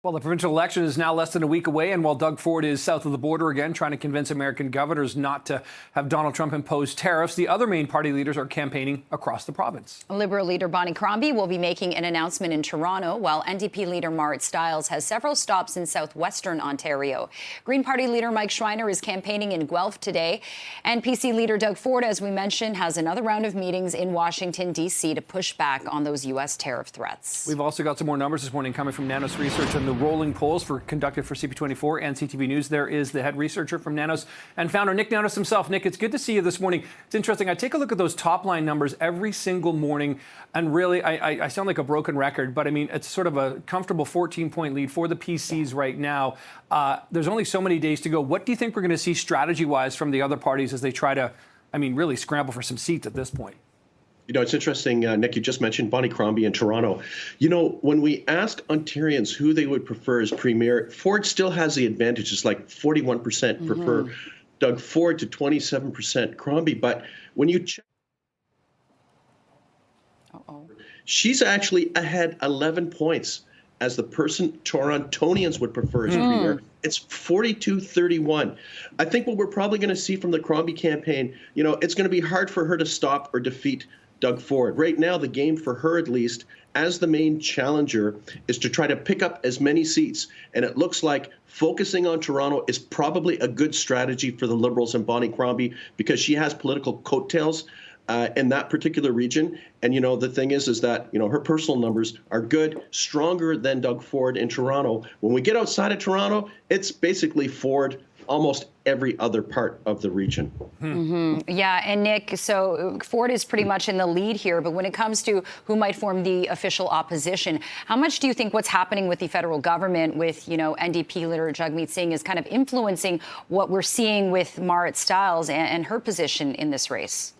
Well, the provincial election is now less than a week away, and while Doug Ford is south of the border again trying to convince American governors not to have Donald Trump impose tariffs, the other main party leaders are campaigning across the province. Liberal leader Bonnie Crombie will be making an announcement in Toronto, while NDP leader Marit Stiles has several stops in southwestern Ontario. Green Party leader Mike Schreiner is campaigning in Guelph today, and PC leader Doug Ford, as we mentioned, has another round of meetings in Washington, D.C. to push back on those U.S. tariff threats. We've also got some more numbers this morning coming from Nanos Research on the rolling polls conducted for CP24 and CTV News. There is the head researcher from Nanos and founder Nik Nanos himself. Nick, it's good to see you this morning. It's interesting. I take a look at those top line numbers every single morning, and really, I sound like a broken record, but I mean, it's sort of a comfortable 14-point lead for the PCs right now. There's only so many days to go. What do you think we're going to see strategy-wise from the other parties as they try to, really scramble for some seats at this point? You know, it's interesting, Nick, you just mentioned Bonnie Crombie in Toronto. You know, when we ask Ontarians who they would prefer as premier, Ford still has the advantage. It's like 41% prefer Doug Ford to 27% Crombie. But when you check, she's actually ahead 11 points as the person Torontonians would prefer as premier. It's 42-31. I think what we're probably going to see from the Crombie campaign, you know, it's going to be hard for her to stop or defeat Doug Ford. Right now, the game for her, at least, as the main challenger, is to try to pick up as many seats. And it looks like focusing on Toronto is probably a good strategy for the Liberals and Bonnie Crombie because she has political coattails in that particular region. And, you know, the thing is that, you know, her personal numbers are good, stronger than Doug Ford in Toronto. When we get outside of Toronto, it's basically Ford almost every other part of the region. Yeah, and Nick, so Ford is pretty much in the lead here, but when it comes to who might form the official opposition, how much do you think what's happening with the federal government with, you know, NDP leader Jagmeet Singh is kind of influencing what we're seeing with Marit Stiles and her position in this race?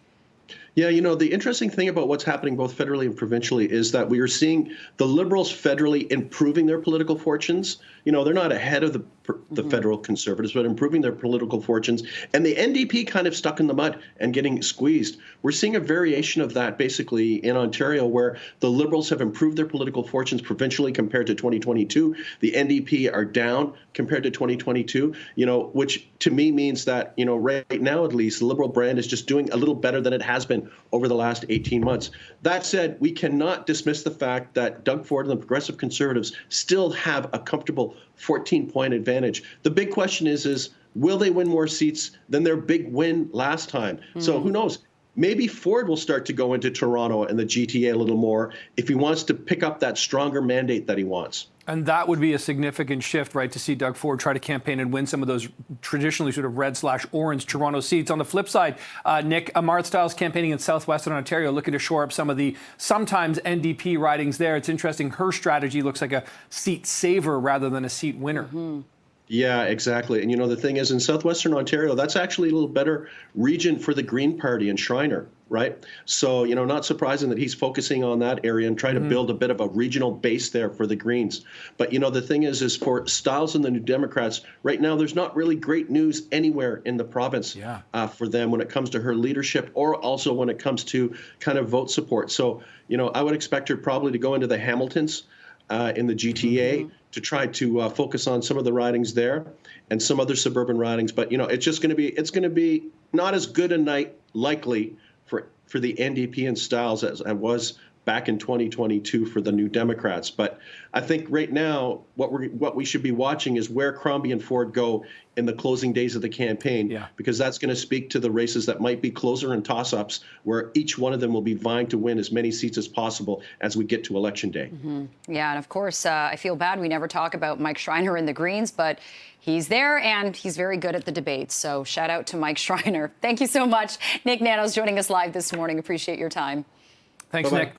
Yeah, you know, the interesting thing about what's happening both federally and provincially is that we are seeing the Liberals federally improving their political fortunes. You know, they're not ahead of the federal Conservatives, but improving their political fortunes. And the NDP kind of stuck in the mud and getting squeezed. We're seeing a variation of that basically in Ontario, where the Liberals have improved their political fortunes provincially compared to 2022. The NDP are down compared to 2022, you know, which to me means that, you know, right now at least, the Liberal brand is just doing a little better than it has been over the last 18 months. That said, we cannot dismiss the fact that Doug Ford and the Progressive Conservatives still have a comfortable 14-point advantage. The big question is will they win more seats than their big win last time? So who knows? Maybe Ford will start to go into Toronto and the GTA a little more if he wants to pick up that stronger mandate that he wants. And that would be a significant shift, right, to see Doug Ford try to campaign and win some of those traditionally sort of red/orange Toronto seats. On the flip side, Nick, Marit Stiles campaigning in southwestern Ontario, looking to shore up some of the sometimes NDP ridings there. It's interesting. Her strategy looks like a seat saver rather than a seat winner. Yeah, exactly. And, you know, the thing is in southwestern Ontario, that's actually a little better region for the Green Party and Schreiner, right? So, you know, not surprising that he's focusing on that area and trying to build a bit of a regional base there for the Greens. But, you know, the thing is for Stiles and the New Democrats, right now, there's not really great news anywhere in the province for them when it comes to her leadership or also when it comes to kind of vote support. So, you know, I would expect her probably to go into the Hamiltons in the GTA to try to focus on some of the ridings there and some other suburban ridings. But, you know, it's going to be not as good a night likely for the NDP and Stiles as it was back in 2022 for the New Democrats. But I think right now what we should be watching is where Crombie and Ford go in the closing days of the campaign, because that's going to speak to the races that might be closer and toss-ups, where each one of them will be vying to win as many seats as possible as we get to Election Day. Yeah, and of course, I feel bad we never talk about Mike Schreiner and the Greens, but he's there and he's very good at the debates. So shout out to Mike Schreiner. Thank you so much. Nik Nanos joining us live this morning. Appreciate your time. Thanks, Nick.